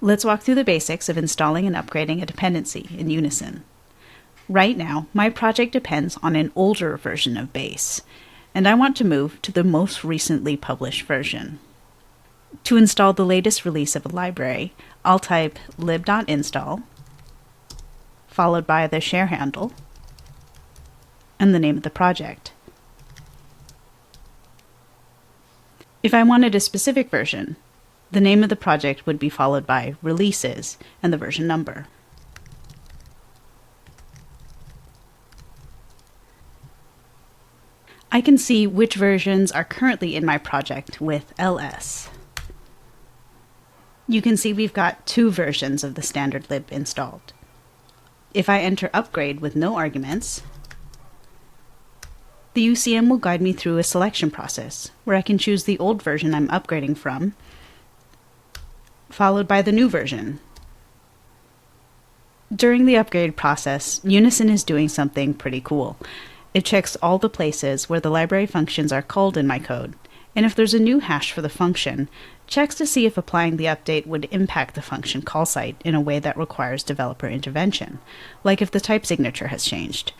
Let's walk through the basics of installing and upgrading a dependency in Unison. Right now, my project depends on an older version of Base, and I want to move to the most recently published version. To install the latest release of a library, I'll type lib.install, followed by the share handle, and the name of the project. If I wanted a specific version, the name of the project would be followed by releases and the version number. I can see which versions are currently in my project with ls. You can see we've got 2 versions of the standard lib installed. If I enter upgrade with no arguments, the UCM will guide me through a selection process where I can choose the old version I'm upgrading from, followed by the new version. During the upgrade process, Unison is doing something pretty cool. It checks all the places where the library functions are called in my code, and if there's a new hash for the function, checks to see if applying the update would impact the function call site in a way that requires developer intervention, like if the type signature has changed.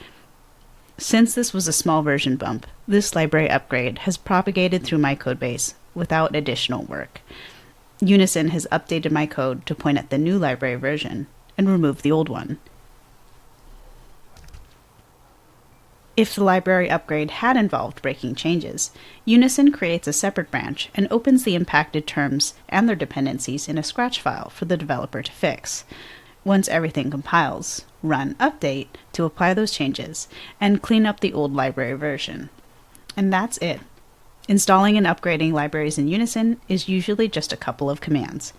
Since this was a small version bump, this library upgrade has propagated through my codebase without additional work. Unison has updated my code to point at the new library version and remove the old one. If the library upgrade had involved breaking changes, Unison creates a separate branch and opens the impacted terms and their dependencies in a Scratch file for the developer to fix. Once everything compiles, run update to apply those changes and clean up the old library version. And that's it. Installing and upgrading libraries in Unison is usually just a couple of commands.